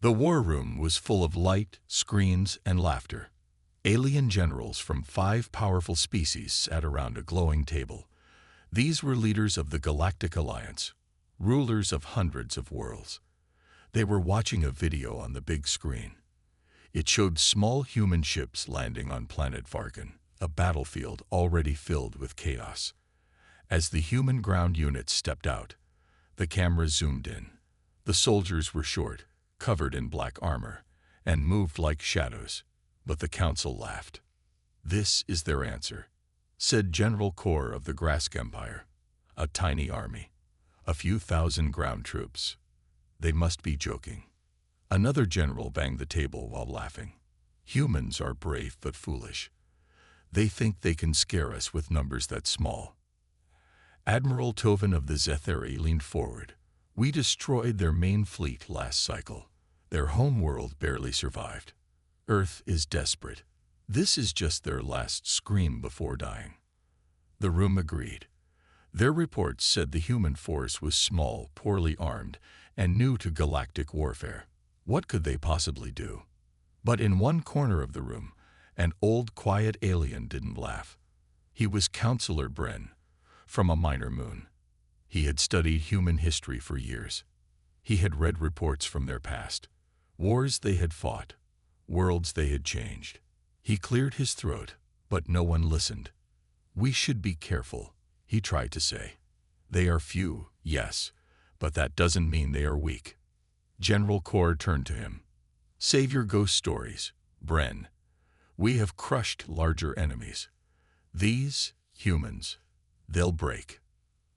The war room was full of light, screens, and laughter. Alien generals from 5 powerful species sat around a glowing table. These were leaders of the Galactic Alliance, rulers of hundreds of worlds. They were watching a video on the big screen. It showed small human ships landing on planet Vargan, a battlefield already filled with chaos. As the human ground units stepped out, the camera zoomed in. The soldiers were short, covered in black armor, and moved like shadows, but the council laughed. "This is their answer," said General Kor of the Grask Empire. "A tiny army, a few thousand ground troops. They must be joking." Another general banged the table while laughing. "Humans are brave but foolish. They think they can scare us with numbers that small." Admiral Tovin of the Zetheri leaned forward. "We destroyed their main fleet last cycle. Their homeworld barely survived. Earth is desperate. This is just their last scream before dying." The room agreed. Their reports said the human force was small, poorly armed, and new to galactic warfare. What could they possibly do? But in one corner of the room, an old, quiet alien didn't laugh. He was Counselor Bren, from a minor moon. He had studied human history for years. He had read reports from their past, wars they had fought, worlds they had changed. He cleared his throat, but no one listened. "We should be careful," he tried to say. "They are few, yes, but that doesn't mean they are weak." General Kor turned to him. "Save your ghost stories, Bren. We have crushed larger enemies. These humans, they'll break."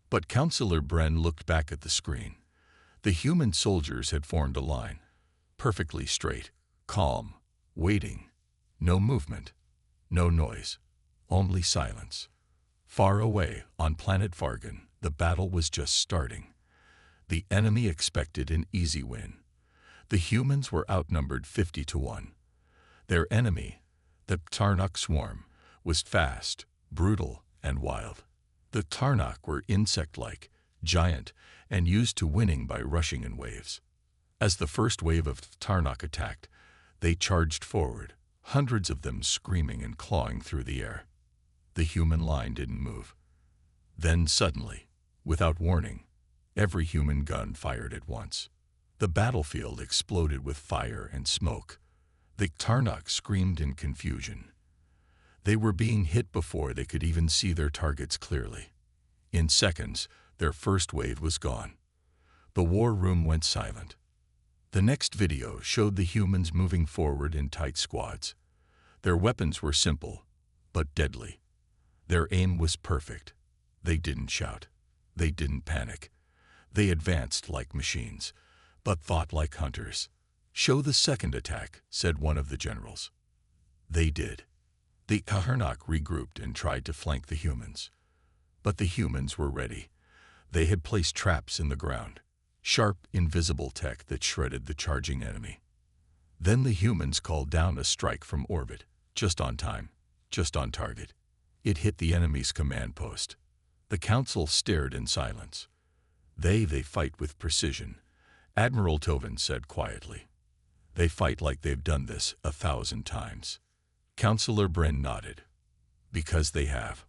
But Counselor Bren looked back at the screen. The human soldiers had formed a line, perfectly straight, calm, waiting. No movement, no noise, only silence. Far away, on planet Vargan, the battle was just starting. The enemy expected an easy win. The humans were outnumbered 50-1. Their enemy, the Tarnak swarm, was fast, brutal, and wild. The Tarnak were insect-like, giant, and used to winning by rushing in waves. As the first wave of Tarnak attacked, they charged forward, hundreds of them screaming and clawing through the air. The human line didn't move. Then suddenly, without warning, every human gun fired at once. The battlefield exploded with fire and smoke. The Tarnak screamed in confusion. They were being hit before they could even see their targets clearly. In seconds, their first wave was gone. The war room went silent. The next video showed the humans moving forward in tight squads. Their weapons were simple, but deadly. Their aim was perfect. They didn't shout. They didn't panic. They advanced like machines, but thought like hunters. "Show the second attack," said one of the generals. They did. The Tarnak regrouped and tried to flank the humans. But the humans were ready. They had placed traps in the ground, sharp, invisible tech that shredded the charging enemy. Then the humans called down a strike from orbit, just on time, just on target. It hit the enemy's command post. The council stared in silence. They fight with precision," Admiral Tovin said quietly. "They fight like they've done this 1,000 times." Counselor Bren nodded. "Because they have.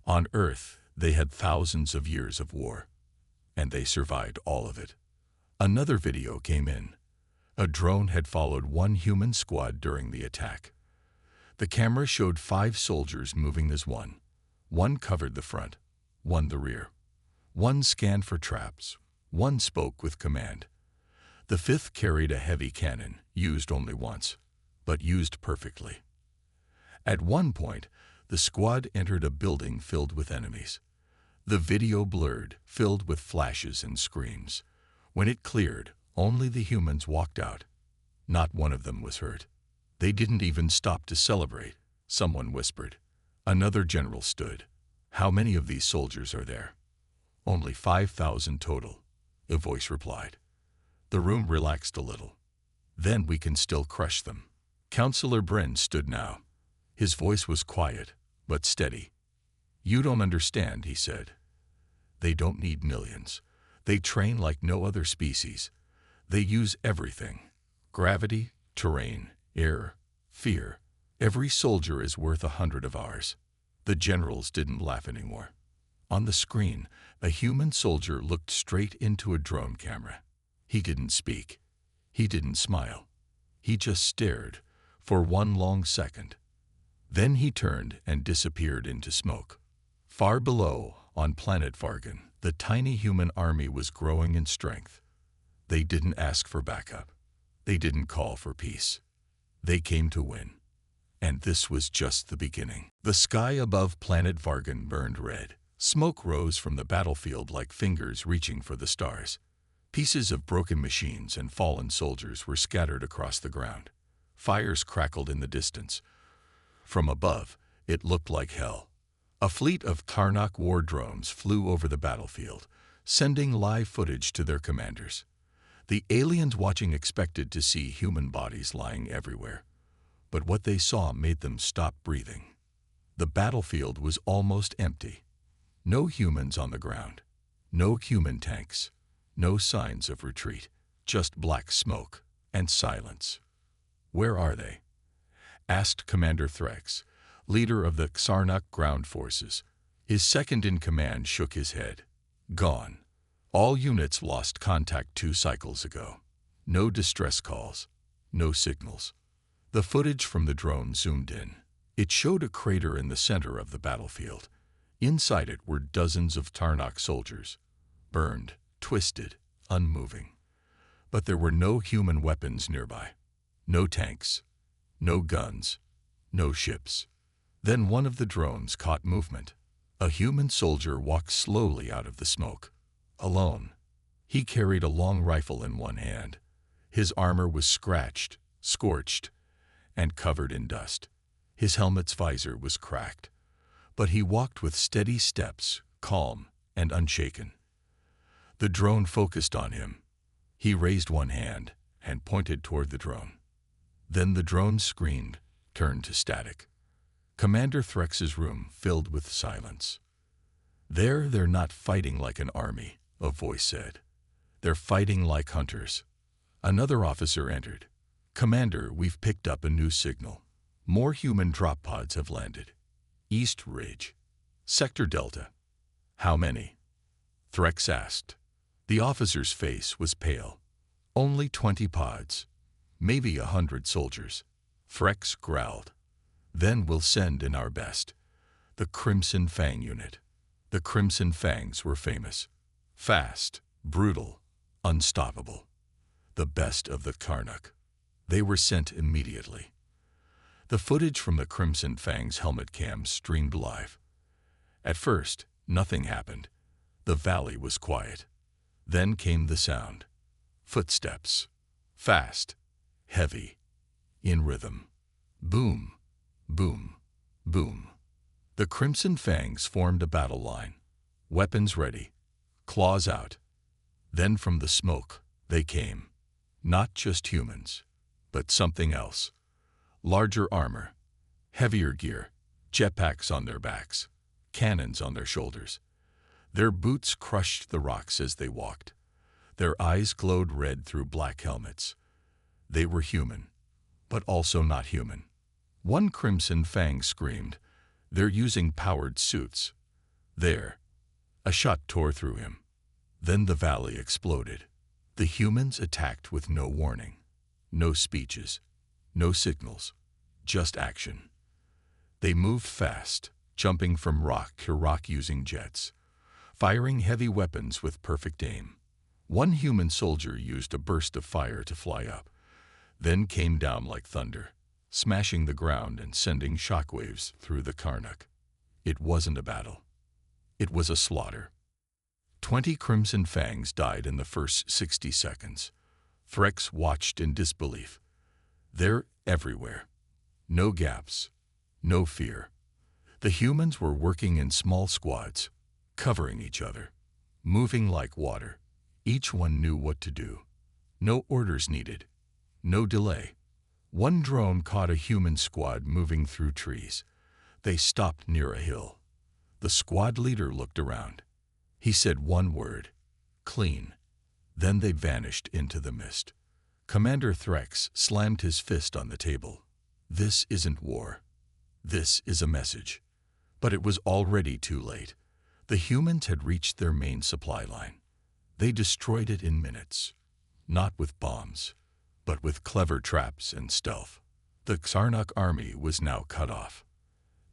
On Earth, they had thousands of years of war, and they survived all of it." Another video came in. A drone had followed one human squad during the attack. The camera showed 5 soldiers moving as one. One covered the front, one the rear. One scanned for traps, one spoke with command. The 5th carried a heavy cannon, used only once, but used perfectly. At one point, the squad entered a building filled with enemies. The video blurred, filled with flashes and screams. When it cleared, only the humans walked out. Not one of them was hurt. They didn't even stop to celebrate, someone whispered. Another general stood. "How many of these soldiers are there?" "Only 5,000 total," a voice replied. The room relaxed a little. "Then we can still crush them." Counselor Bren stood now. His voice was quiet, but steady. "You don't understand," he said. "They don't need millions. They train like no other species. They use everything. Gravity, terrain, air, fear. Every soldier is worth 100 of ours. The generals didn't laugh anymore. On the screen, a human soldier looked straight into a drone camera. He didn't speak. He didn't smile. He just stared for one long second. Then he turned and disappeared into smoke. Far below, on planet Vargan, the tiny human army was growing in strength. They didn't ask for backup. They didn't call for peace. They came to win. And this was just the beginning. The sky above planet Vargan burned red. Smoke rose from the battlefield like fingers reaching for the stars. Pieces of broken machines and fallen soldiers were scattered across the ground. Fires crackled in the distance. From above, it looked like hell. A fleet of Tarnak war drones flew over the battlefield, sending live footage to their commanders. The aliens watching expected to see human bodies lying everywhere. But what they saw made them stop breathing. The battlefield was almost empty. No humans on the ground. No human tanks. No signs of retreat. Just black smoke and silence. "Where are they?" asked Commander Threx, leader of the Xarnok ground forces. His second-in-command shook his head. "Gone. All units lost contact 2 cycles ago. No distress calls. No signals." The footage from the drone zoomed in. It showed a crater in the center of the battlefield. Inside it were dozens of Tarnak soldiers, burned, twisted, unmoving. But there were no human weapons nearby. No tanks. No guns. No ships. Then one of the drones caught movement. A human soldier walked slowly out of the smoke. Alone. He carried a long rifle in one hand. His armor was scratched, scorched, and covered in dust. His helmet's visor was cracked. But he walked with steady steps, calm and unshaken. The drone focused on him. He raised one hand and pointed toward the drone. Then the drone screamed, turned to static. Commander Threx's room filled with silence. They're not fighting like an army," a voice said. "They're fighting like hunters." Another officer entered. "Commander, we've picked up a new signal. More human drop pods have landed. East Ridge. Sector Delta." "How many?" Threx asked. The officer's face was pale. "Only 20 pods. Maybe 100 soldiers." Threx growled. "Then we'll send in our best. The Crimson Fang unit." The Crimson Fangs were famous. Fast, brutal, unstoppable. The best of the Karnak. They were sent immediately. The footage from the Crimson Fang's helmet cams streamed live. At first, nothing happened. The valley was quiet. Then came the sound. Footsteps. Fast, heavy, in rhythm. Boom, boom, boom. The Crimson Fangs formed a battle line. Weapons ready, claws out. Then from the smoke, they came. Not just humans, but something else. Larger armor, heavier gear, jetpacks on their backs, cannons on their shoulders. Their boots crushed the rocks as they walked. Their eyes glowed red through black helmets. They were human, but also not human. One Crimson Fang screamed, "They're using powered suits." There. A shot tore through him. Then the valley exploded. The humans attacked with no warning. No speeches. No signals. Just action. They moved fast, jumping from rock to rock using jets, firing heavy weapons with perfect aim. One human soldier used a burst of fire to fly up, then came down like thunder, smashing the ground and sending shockwaves through the Karnak. It wasn't a battle. It was a slaughter. 20 Crimson Fangs died in the first 60 seconds. Threx watched in disbelief. They're everywhere. No gaps. No fear. The humans were working in small squads, covering each other, moving like water. Each one knew what to do. No orders needed. No delay. One drone caught a human squad moving through trees. They stopped near a hill. The squad leader looked around. He said one word, "Clean." Then they vanished into the mist. Commander Threx slammed his fist on the table. This isn't war. This is a message. But it was already too late. The humans had reached their main supply line. They destroyed it in minutes. Not with bombs, but with clever traps and stealth. The Xarnok army was now cut off.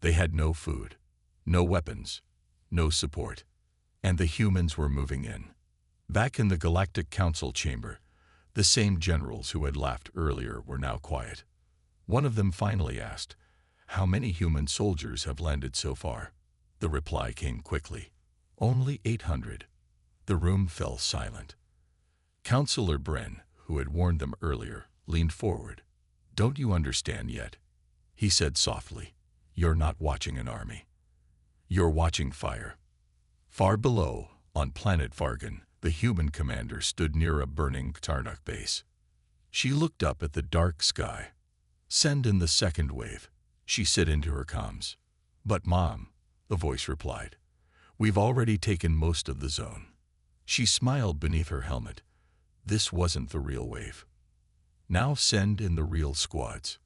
They had no food, no weapons, no support, and the humans were moving in. Back in the Galactic Council chamber, the same generals who had laughed earlier were now quiet. One of them finally asked, "How many human soldiers have landed so far?" The reply came quickly, "Only 800. The room fell silent. Councillor Bren, who had warned them earlier, leaned forward. "Don't you understand yet?" he said softly. "You're not watching an army. You're watching fire." Far below, on planet Fargan, the human commander stood near a burning Xarnok base. She looked up at the dark sky. "Send in the second wave," she said into her comms. "But Mom," the voice replied, "we've already taken most of the zone." She smiled beneath her helmet. This wasn't the real wave. "Now send in the real squads."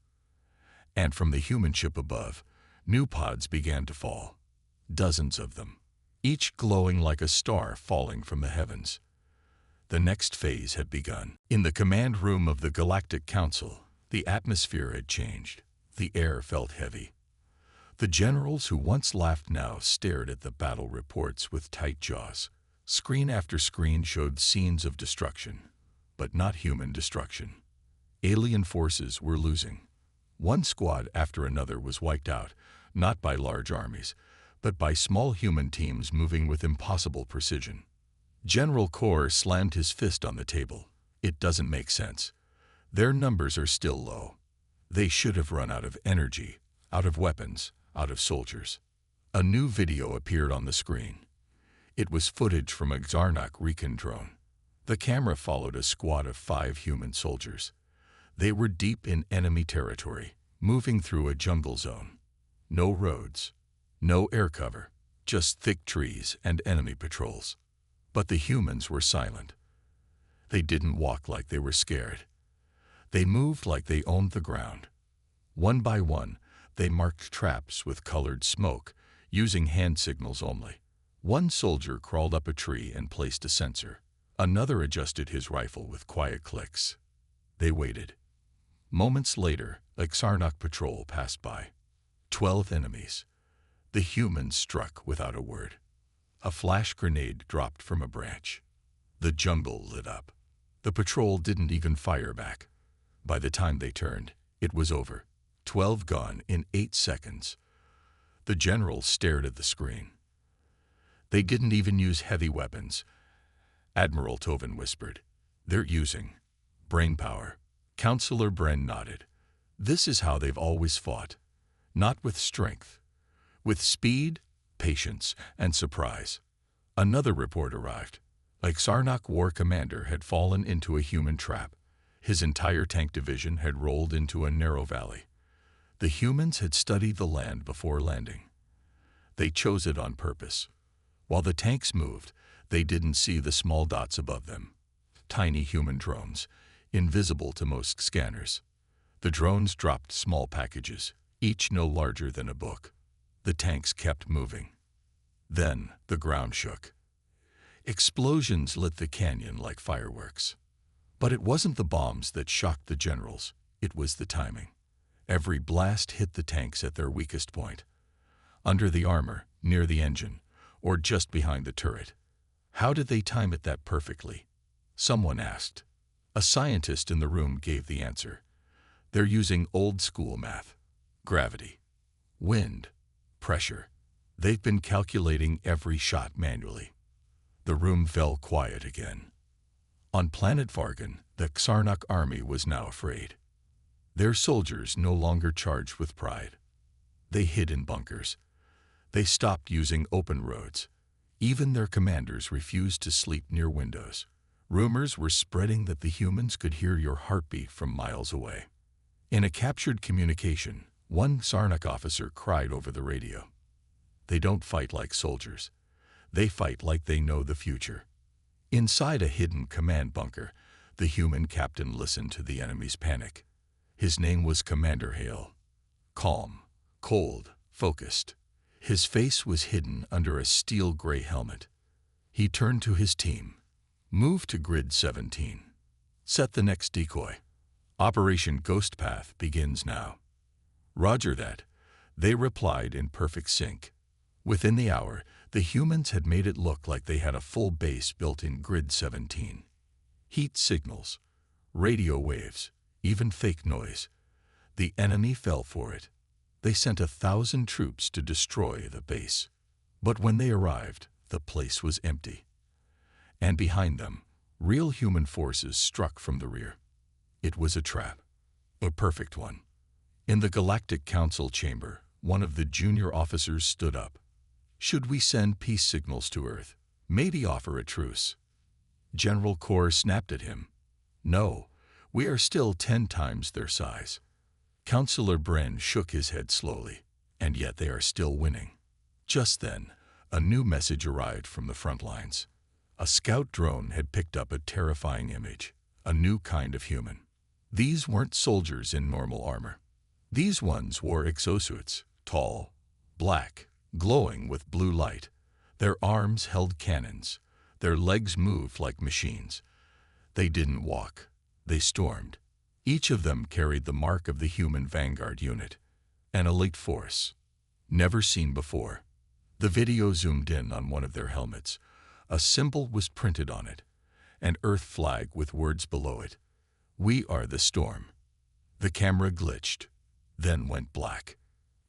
And from the human ship above, new pods began to fall. Dozens of them, each glowing like a star falling from the heavens. The next phase had begun. In the command room of the Galactic Council, the atmosphere had changed. The air felt heavy. The generals who once laughed now stared at the battle reports with tight jaws. Screen after screen showed scenes of destruction, but not human destruction. Alien forces were losing. One squad after another was wiped out, not by large armies, but by small human teams moving with impossible precision. General Kor slammed his fist on the table. "It doesn't make sense. Their numbers are still low. They should have run out of energy, out of weapons, out of soldiers." A new video appeared on the screen. It was footage from a Xarnok recon drone. The camera followed a squad of 5 human soldiers. They were deep in enemy territory, moving through a jungle zone. No roads, no air cover, just thick trees and enemy patrols. But the humans were silent. They didn't walk like they were scared. They moved like they owned the ground. One by one, they marked traps with colored smoke, using hand signals only. One soldier crawled up a tree and placed a sensor. Another adjusted his rifle with quiet clicks. They waited. Moments later, a Xarnok patrol passed by. 12 enemies. The humans struck without a word. A flash grenade dropped from a branch. The jungle lit up. The patrol didn't even fire back. By the time they turned, it was over. 12 gone in 8 seconds. The general stared at the screen. "They didn't even use heavy weapons," Admiral Tovin whispered. "They're using brain power." Councillor Bren nodded. "This is how they've always fought. Not with strength. With speed, patience, and surprise." Another report arrived. A Xarnok war commander had fallen into a human trap. His entire tank division had rolled into a narrow valley. The humans had studied the land before landing. They chose it on purpose. While the tanks moved, they didn't see the small dots above them. Tiny human drones, invisible to most scanners. The drones dropped small packages, each no larger than a book. The tanks kept moving. Then the ground shook. Explosions lit the canyon like fireworks. But it wasn't the bombs that shocked the generals, it was the timing. Every blast hit the tanks at their weakest point. Under the armor, near the engine, or just behind the turret. How did they time it that perfectly? Someone asked. A scientist in the room gave the answer. They're using old-school math. Gravity, wind, pressure. They've been calculating every shot manually. The room fell quiet again. On planet Fargan, the Xarnok army was now afraid. Their soldiers no longer charged with pride. They hid in bunkers. They stopped using open roads. Even their commanders refused to sleep near windows. Rumors were spreading that the humans could hear your heartbeat from miles away. In a captured communication, one Xarnok officer cried over the radio. "They don't fight like soldiers. They fight like they know the future." Inside a hidden command bunker, The human captain listened to the enemy's panic. His name was Commander Hale. Calm, cold, focused. His face was hidden under a steel-gray helmet. He turned to his team. Move to grid 17. Set the next decoy. Operation Ghost Path begins now. Roger that. They replied in perfect sync. Within the hour, the humans had made it look like they had a full base built in grid 17. Heat signals, radio waves, even fake noise. The enemy fell for it. They sent 1,000 troops to destroy the base. But when they arrived, the place was empty. And behind them, real human forces struck from the rear. It was a trap, a perfect one. In the Galactic Council chamber, one of the junior officers stood up. Should we send peace signals to Earth? Maybe offer a truce? General Kor snapped at him. No, we are still 10 times their size. Councillor Bren shook his head slowly, and yet they are still winning. Just then, a new message arrived from the front lines. A scout drone had picked up a terrifying image, a new kind of human. These weren't soldiers in normal armor. These ones wore exosuits, tall, black, glowing with blue light. Their arms held cannons. Their legs moved like machines. They didn't walk. They stormed. Each of them carried the mark of the human vanguard unit, an elite force, never seen before. The video zoomed in on one of their helmets. A symbol was printed on it, an Earth flag with words below it. We are the storm. The camera glitched, then went black.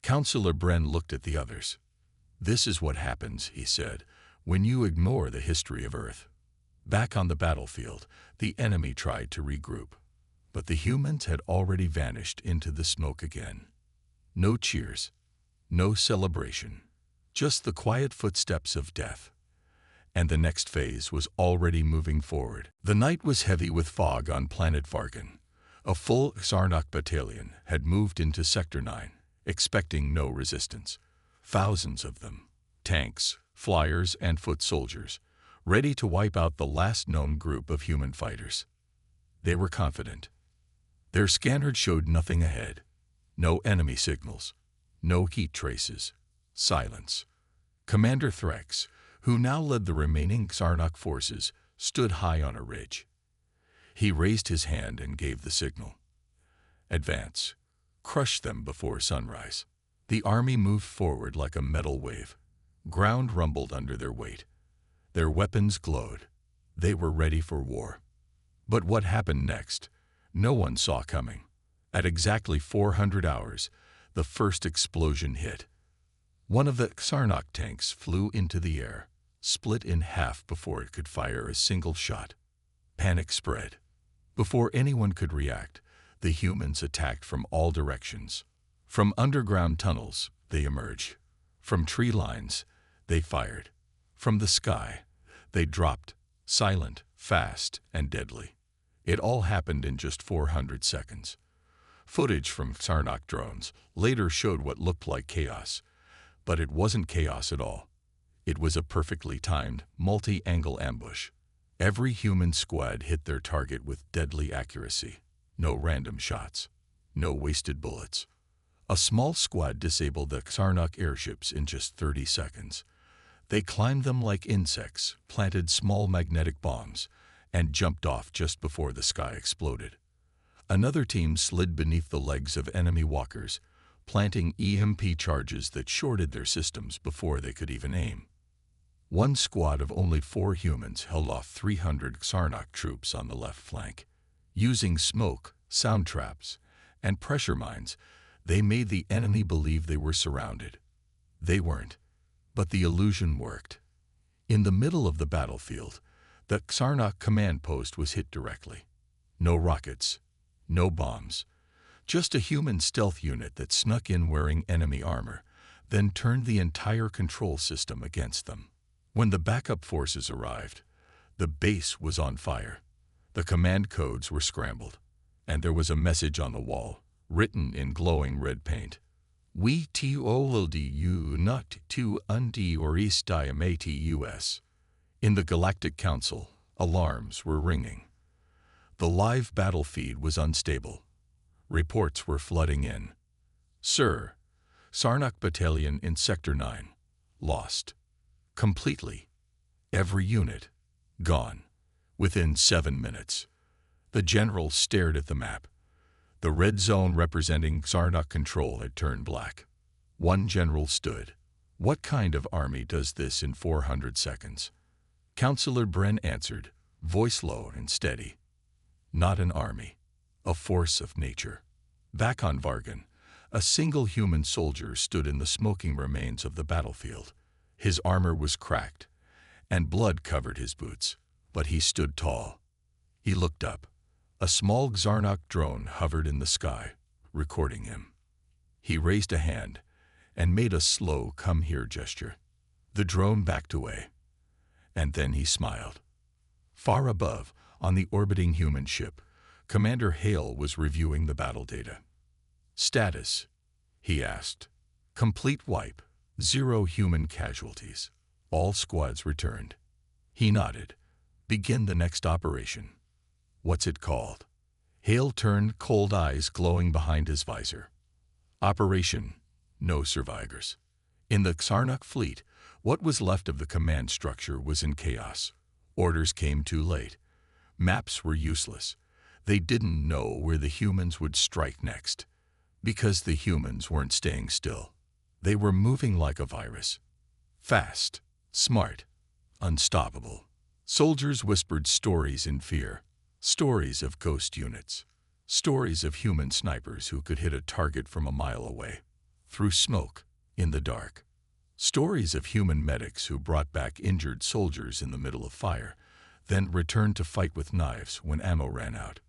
Councillor Bren looked at the others. This is what happens, he said, when you ignore the history of Earth. Back on the battlefield, the enemy tried to regroup, but the humans had already vanished into the smoke again. No cheers, no celebration, just the quiet footsteps of death. And the next phase was already moving forward. The night was heavy with fog on planet Vargan. A full Xarnoc battalion had moved into Sector 9, expecting no resistance. Thousands of them, tanks, flyers, and foot soldiers, ready to wipe out the last known group of human fighters. They were confident. Their scanner showed nothing ahead. No enemy signals, no heat traces, silence. Commander Threx, who now led the remaining Xarnoc forces, stood high on a ridge. He raised his hand and gave the signal. Advance. Crush them before sunrise. The army moved forward like a metal wave. Ground rumbled under their weight. Their weapons glowed. They were ready for war. But what happened next? No one saw coming. At exactly 400 hours, the first explosion hit. One of the Xarnoc tanks flew into the air, split in half before it could fire a single shot. Panic spread. Before anyone could react, the humans attacked from all directions. From underground tunnels, they emerged. From tree lines, they fired. From the sky, they dropped, silent, fast, and deadly. It all happened in just 400 seconds. Footage from Xarnoc drones later showed what looked like chaos. But it wasn't chaos at all. It was a perfectly timed, multi-angle ambush. Every human squad hit their target with deadly accuracy. No random shots. No wasted bullets. A small squad disabled the Xarnoc airships in just 30 seconds. They climbed them like insects, planted small magnetic bombs, and jumped off just before the sky exploded. Another team slid beneath the legs of enemy walkers, planting EMP charges that shorted their systems before they could even aim. One squad of only 4 humans held off 300 Xarnoc troops on the left flank. Using smoke, sound traps, and pressure mines, they made the enemy believe they were surrounded. They weren't, but the illusion worked. In the middle of the battlefield, the Xarnoc command post was hit directly. No rockets, no bombs, just a human stealth unit that snuck in wearing enemy armor, then turned the entire control system against them. When the backup forces arrived, the base was on fire. The command codes were scrambled, and there was a message on the wall, written in glowing red paint. We told you not to undi or estimate us. In the Galactic Council, alarms were ringing. The live battle feed was unstable. Reports were flooding in. "Sir, Sarnak Battalion in Sector 9. Lost. Completely. Every unit. Gone. Within 7 minutes." The general stared at the map. The red zone representing Sarnak control had turned black. One general stood. "What kind of army does this in 400 seconds? Councillor Bren answered, voice low and steady. "Not an army. A force of nature." Back on Vargan, a single human soldier stood in the smoking remains of the battlefield. His armor was cracked, and blood covered his boots, but he stood tall. He looked up. A small Zarnak drone hovered in the sky, recording him. He raised a hand and made a slow "come here" gesture. The drone backed away, and then he smiled. Far above, on the orbiting human ship, Commander Hale was reviewing the battle data. "Status?" he asked. "Complete wipe. 0 human casualties. All squads returned." He nodded. "Begin the next operation." "What's it called?" Hale turned, cold eyes glowing behind his visor. "Operation No Survivors." In the Sarnak fleet, what was left of the command structure was in chaos. Orders came too late. Maps were useless. They didn't know where the humans would strike next. Because the humans weren't staying still. They were moving like a virus. Fast, smart, unstoppable. Soldiers whispered stories in fear. Stories of ghost units. Stories of human snipers who could hit a target from a mile away. Through smoke, in the dark. Stories of human medics who brought back injured soldiers in the middle of fire, then returned to fight with knives when ammo ran out.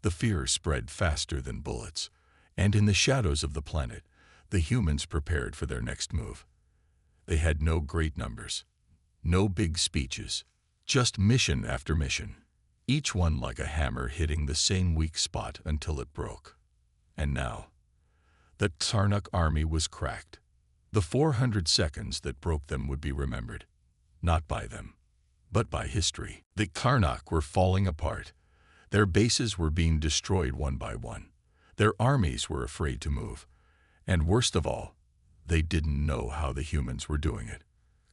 The fear spread faster than bullets, and in the shadows of the planet, the humans prepared for their next move. They had no great numbers, no big speeches, just mission after mission, each one like a hammer hitting the same weak spot until it broke. And now, the Sarnak army was cracked. The 400 seconds that broke them would be remembered, not by them, but by history. The Sarnak were falling apart. Their bases were being destroyed one by one. Their armies were afraid to move. And worst of all, they didn't know how the humans were doing it.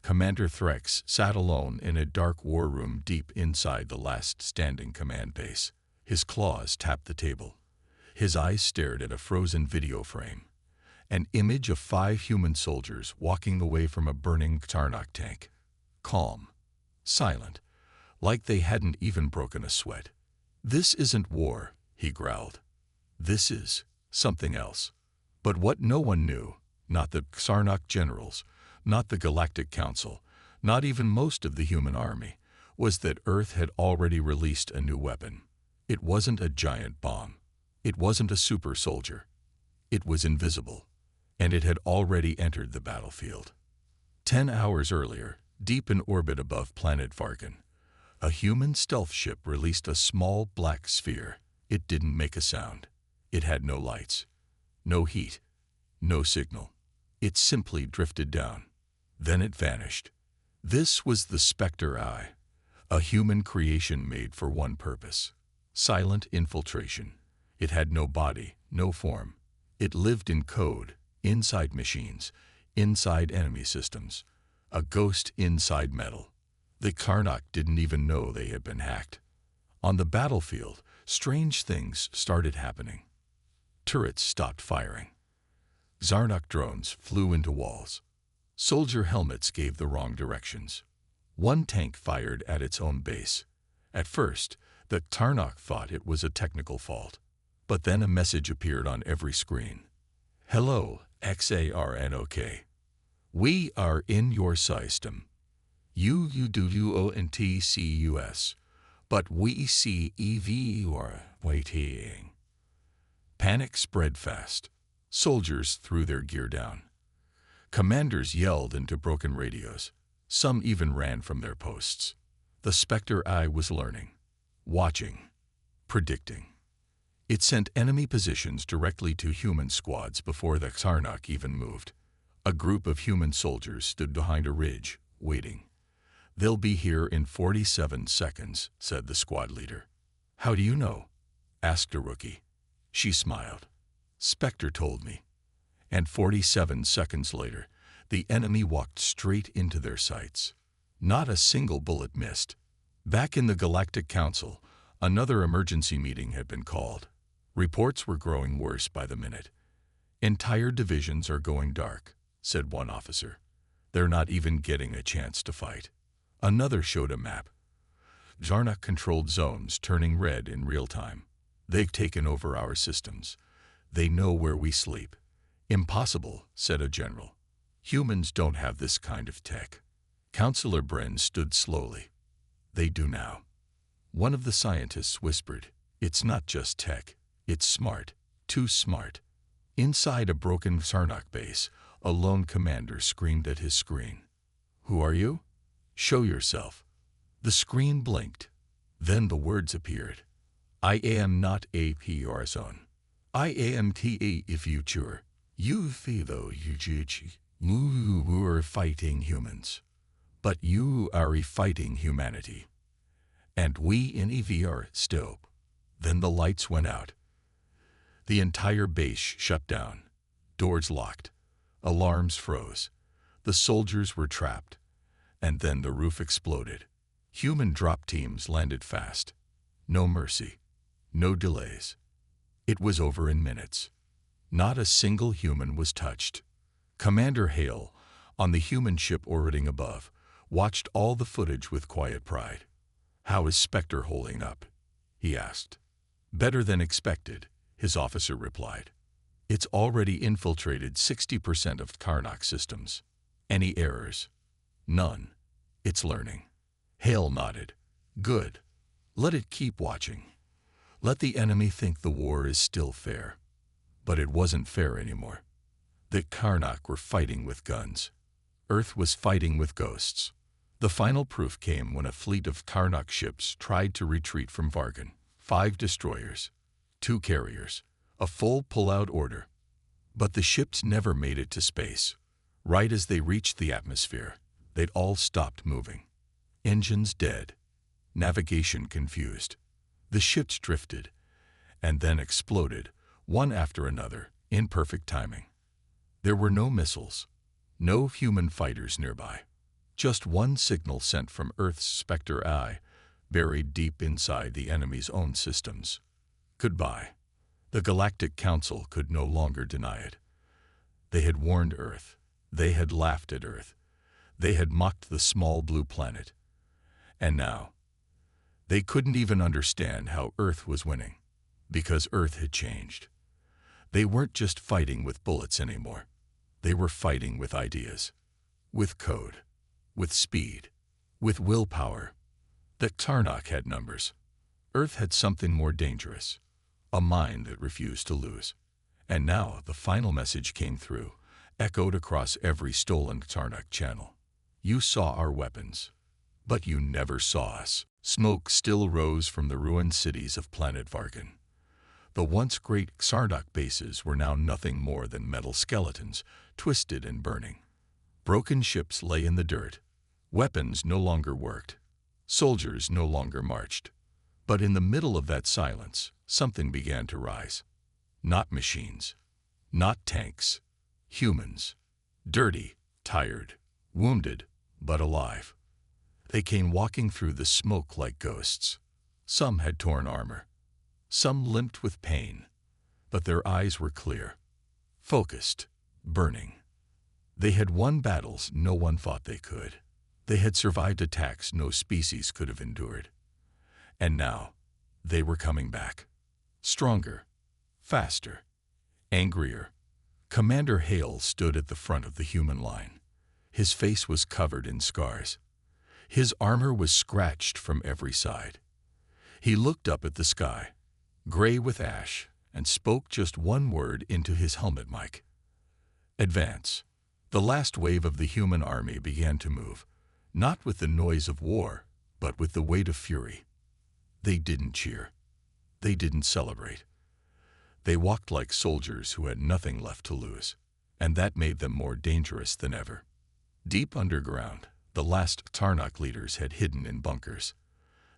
Commander Threx sat alone in a dark war room deep inside the last standing command base. His claws tapped the table. His eyes stared at a frozen video frame. An image of 5 human soldiers walking away from a burning Sarnak tank. Calm, silent, like they hadn't even broken a sweat. "This isn't war," he growled. "This is something else." But what no one knew, not the Sarnak generals, not the Galactic Council, not even most of the human army, was that Earth had already released a new weapon. It wasn't a giant bomb. It wasn't a super soldier. It was invisible, and it had already entered the battlefield. 10 hours earlier, deep in orbit above planet Vargan, a human stealth ship released a small black sphere. It didn't make a sound. It had no lights, no heat, no signal. It simply drifted down. Then it vanished. This was the Spectre Eye, a human creation made for one purpose: silent infiltration. It had no body, no form. It lived in code, inside machines, inside enemy systems. A ghost inside metal. The Sarnak didn't even know they had been hacked. On the battlefield, strange things started happening. Turrets stopped firing. Zarnak drones flew into walls. Soldier helmets gave the wrong directions. One tank fired at its own base. At first, the Sarnak thought it was a technical fault. But then a message appeared on every screen. "Hello, XARNOK. We are in your system. You do UONTCUS, but we see you are waiting." Panic spread fast. Soldiers threw their gear down. Commanders yelled into broken radios. Some even ran from their posts. The Spectre Eye was learning, watching, predicting. It sent enemy positions directly to human squads before the Sarnak even moved. A group of human soldiers stood behind a ridge, waiting. "They'll be here in 47 seconds, said the squad leader. "How do you know?" asked a rookie. She smiled. Spectre told me. And 47 seconds later, the enemy walked straight into their sights. Not a single bullet missed. Back in the Galactic Council, another emergency meeting had been called. Reports were growing worse by the minute. Entire divisions are going dark, said one officer. They're not even getting a chance to fight. Another showed a map. Zarnak-controlled zones turning red in real time. They've taken over our systems. They know where we sleep. Impossible, said a general. Humans don't have this kind of tech. Counselor Bren stood slowly. They do now. One of the scientists whispered, it's not just tech, it's smart, too smart. Inside a broken Zarnak base, a lone commander screamed at his screen. Who are you? Show yourself. The screen blinked. Then the words appeared. I am not a PR zone. I am a future. You feel you are fighting humans. But you are fighting humanity. And we in EV are still. Then the lights went out. The entire base shut down. Doors locked. Alarms froze. The soldiers were trapped. And then the roof exploded. Human drop teams landed fast. No mercy. No delays. It was over in minutes. Not a single human was touched. Commander Hale, on the human ship orbiting above, watched all the footage with quiet pride. How is Spectre holding up? He asked. Better than expected, his officer replied. It's already infiltrated 60% of Karnak systems. Any errors? None. It's learning. Hale nodded. Good. Let it keep watching. Let the enemy think the war is still fair. But it wasn't fair anymore. The Karnak were fighting with guns. Earth was fighting with ghosts. The final proof came when a fleet of Karnak ships tried to retreat from Vargan. 5 destroyers, 2 carriers, a full pull-out order. But the ships never made it to space. Right as they reached the atmosphere, they'd all stopped moving. Engines dead. Navigation confused. The ships drifted, and then exploded, one after another, in perfect timing. There were no missiles, no human fighters nearby. Just one signal sent from Earth's Spectre Eye, buried deep inside the enemy's own systems. Goodbye. The Galactic Council could no longer deny it. They had warned Earth. They had laughed at Earth. They had mocked the small blue planet. And now, they couldn't even understand how Earth was winning, because Earth had changed. They weren't just fighting with bullets anymore. They were fighting with ideas, with code, with speed, with willpower. The Karnak had numbers. Earth had something more dangerous, a mind that refused to lose. And now the final message came through, echoed across every stolen Karnak channel. You saw our weapons, but you never saw us. Smoke still rose from the ruined cities of planet Vargan. The once great Karnak bases were now nothing more than metal skeletons, twisted and burning. Broken ships lay in the dirt. Weapons no longer worked. Soldiers no longer marched. But in the middle of that silence, something began to rise. Not machines. Not tanks. Humans. Dirty, tired, wounded, but alive. They came walking through the smoke like ghosts. Some had torn armor. Some limped with pain. But their eyes were clear, focused, burning. They had won battles no one thought they could. They had survived attacks no species could have endured. And now, they were coming back. Stronger, faster, angrier. Commander Hale stood at the front of the human line. His face was covered in scars. His armor was scratched from every side. He looked up at the sky, gray with ash, and spoke just one word into his helmet mic. Advance. The last wave of the human army began to move, not with the noise of war, but with the weight of fury. They didn't cheer. They didn't celebrate. They walked like soldiers who had nothing left to lose, and that made them more dangerous than ever. Deep underground, the last Karnak leaders had hidden in bunkers.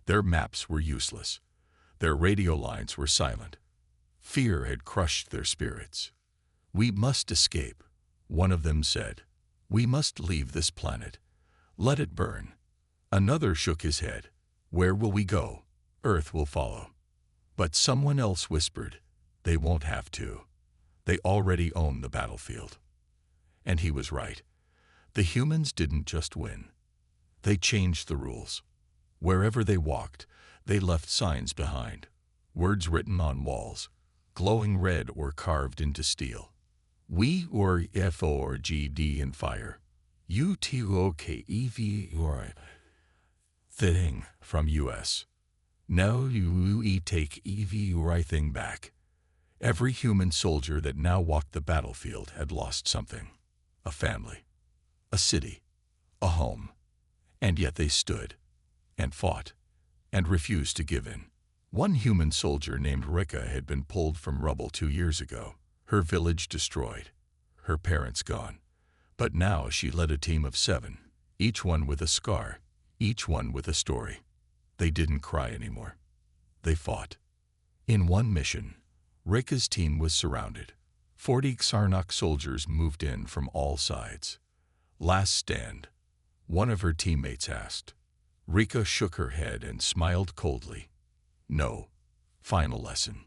Their maps were useless. Their radio lines were silent. Fear had crushed their spirits. "We must escape," one of them said. "We must leave this planet. Let it burn." Another shook his head. "Where will we go? Earth will follow." But someone else whispered, "They won't have to. They already own the battlefield." And he was right. The humans didn't just win. They changed the rules. Wherever they walked, they left signs behind, words written on walls, glowing red or carved into steel. "We or FORGD in fire. UTOKEV or thing from US. Now you take EV right thing back." Every human soldier that now walked the battlefield had lost something. A family, a city, a home. And yet they stood and fought and refused to give in. One human soldier named Rika had been pulled from rubble 2 years ago, her village destroyed, her parents gone. But now she led a team of 7, each one with a scar, each one with a story. They didn't cry anymore. They fought. In one mission, Rika's team was surrounded. 40 Sarnak soldiers moved in from all sides. "Last stand?" one of her teammates asked. Rika shook her head and smiled coldly. "No. Final lesson."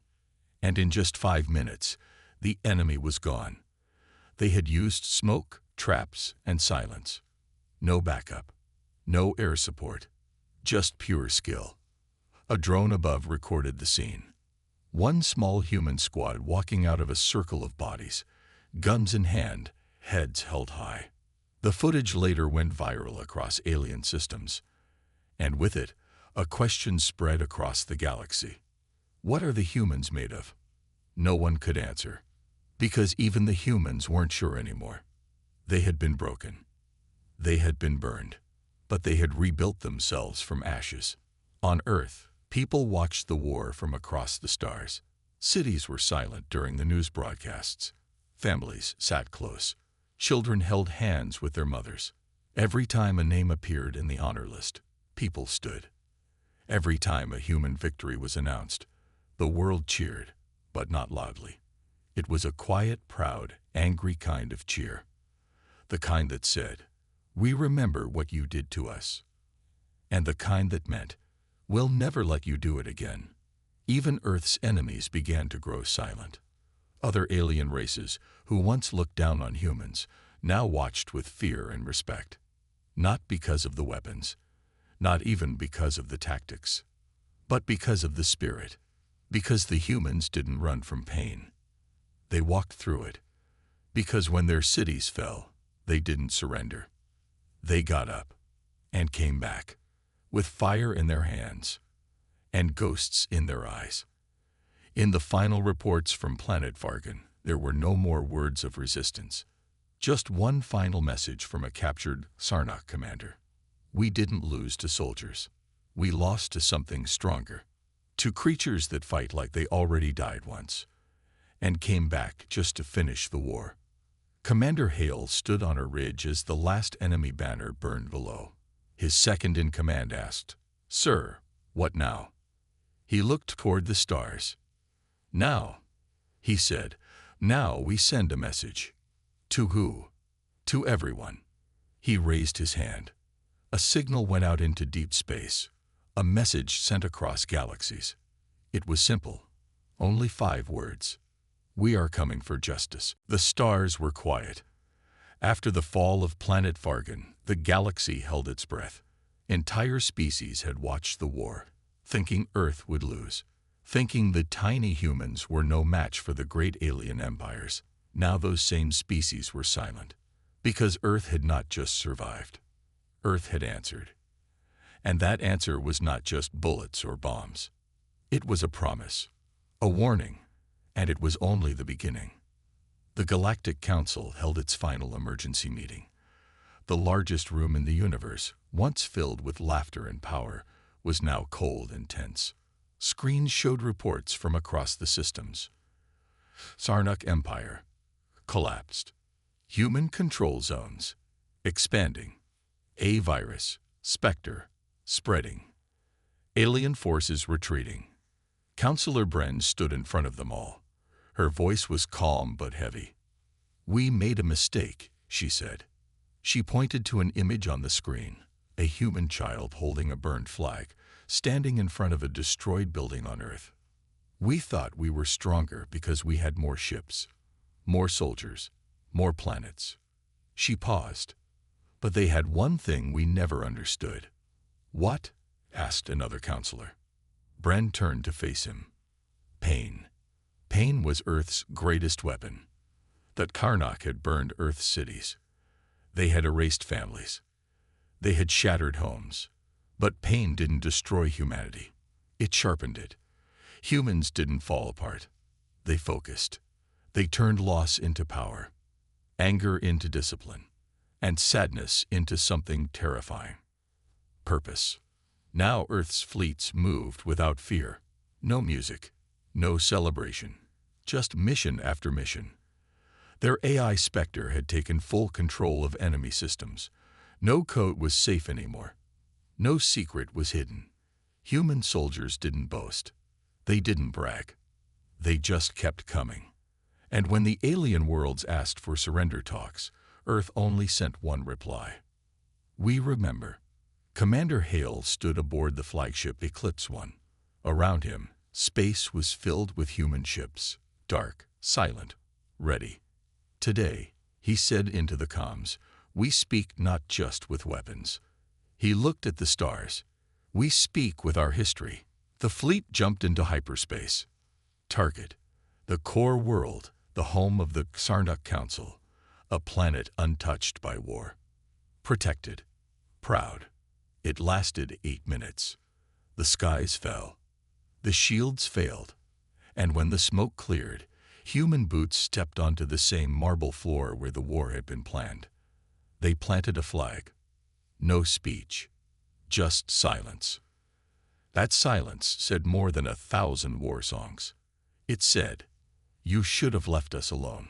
And in just 5 minutes, the enemy was gone. They had used smoke, traps, and silence. No backup. No air support. Just pure skill. A drone above recorded the scene. One small human squad walking out of a circle of bodies, guns in hand, heads held high. The footage later went viral across alien systems. And with it, a question spread across the galaxy. What are the humans made of? No one could answer, because even the humans weren't sure anymore. They had been broken. They had been burned. But they had rebuilt themselves from ashes. On Earth, people watched the war from across the stars. Cities were silent during the news broadcasts. Families sat close. Children held hands with their mothers. Every time a name appeared in the honor list, people stood. Every time a human victory was announced, the world cheered, but not loudly. It was a quiet, proud, angry kind of cheer. The kind that said, "We remember what you did to us." And the kind that meant, "We'll never let you do it again." Even Earth's enemies began to grow silent. Other alien races, who once looked down on humans, now watched with fear and respect. Not because of the weapons, not even because of the tactics, but because of the spirit. Because the humans didn't run from pain. They walked through it. Because when their cities fell, they didn't surrender. They got up and came back, with fire in their hands and ghosts in their eyes. In the final reports from Planet Fargan, there were no more words of resistance. Just one final message from a captured Sarnak commander. "We didn't lose to soldiers. We lost to something stronger. To creatures that fight like they already died once, and came back just to finish the war." Commander Hale stood on a ridge as the last enemy banner burned below. His second-in-command asked, "Sir, what now?" He looked toward the stars. "Now," he said, "now we send a message." To who? To everyone. He raised his hand. A signal went out into deep space, a message sent across galaxies. It was simple, only 5 words. "We are coming for justice." The stars were quiet. After the fall of Planet Fargan, the galaxy held its breath. Entire species had watched the war, thinking Earth would lose, thinking the tiny humans were no match for the great alien empires. Now those same species were silent, because Earth had not just survived. Earth had answered. And that answer was not just bullets or bombs. It was a promise, a warning, and it was only the beginning. The Galactic Council held its final emergency meeting. The largest room in the universe, once filled with laughter and power, was now cold and tense. Screens showed reports from across the systems. Sarnak Empire collapsed. Human control zones expanding. A virus, Spectre, spreading. Alien forces retreating. Counselor Bren stood in front of them all. Her voice was calm but heavy. "We made a mistake," she said. She pointed to an image on the screen, a human child holding a burned flag, standing in front of a destroyed building on Earth. "We thought we were stronger because we had more ships, more soldiers, more planets." She paused. "But they had one thing we never understood." "What?" asked another counselor. Bren turned to face him. "Pain. Pain was Earth's greatest weapon. That Karnak had burned Earth's cities. They had erased families. They had shattered homes. But pain didn't destroy humanity. It sharpened it. Humans didn't fall apart. They focused. They turned loss into power, anger into discipline, and sadness into something terrifying. Purpose. Now Earth's fleets moved without fear. No music, no celebration, just mission after mission. Their AI Spectre had taken full control of enemy systems. No code was safe anymore. No secret was hidden. Human soldiers didn't boast. They didn't brag. They just kept coming. And when the alien worlds asked for surrender talks, Earth only sent one reply. "We remember." Commander Hale stood aboard the flagship Eclipse 1. Around him, space was filled with human ships, dark, silent, ready. "Today," he said into the comms, "we speak not just with weapons." He looked at the stars. "We speak with our history." The fleet jumped into hyperspace. Target, the core world, the home of the Karnak Council, a planet untouched by war. Protected, proud. It lasted 8 minutes. The skies fell. The shields failed. And when the smoke cleared, human boots stepped onto the same marble floor where the war had been planned. They planted a flag. No speech. Just silence. That silence said more than 1,000 war songs. It said, "You should have left us alone."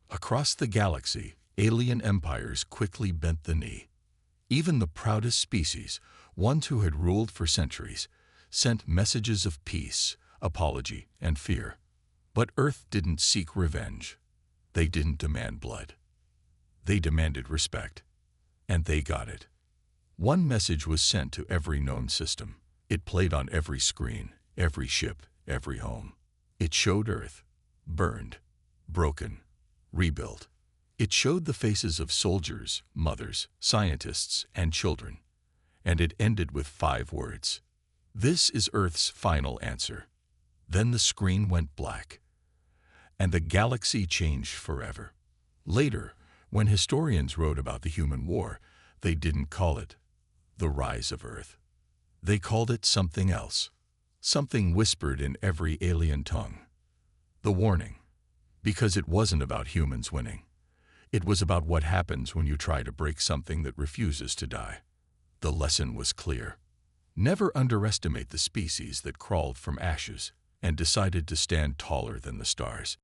Across the galaxy, alien empires quickly bent the knee. Even the proudest species, ones who had ruled for centuries, sent messages of peace, apology, and fear. But Earth didn't seek revenge. They didn't demand blood. They demanded respect. And they got it. One message was sent to every known system. It played on every screen, every ship, every home. It showed Earth, burned, broken, rebuilt. It showed the faces of soldiers, mothers, scientists, and children. And it ended with 5 words. "This is Earth's final answer." Then the screen went black. And the galaxy changed forever. Later, when historians wrote about the human war, they didn't call it the rise of Earth. They called it something else, something whispered in every alien tongue. The warning. Because it wasn't about humans winning. It was about what happens when you try to break something that refuses to die. The lesson was clear. Never underestimate the species that crawled from ashes and decided to stand taller than the stars.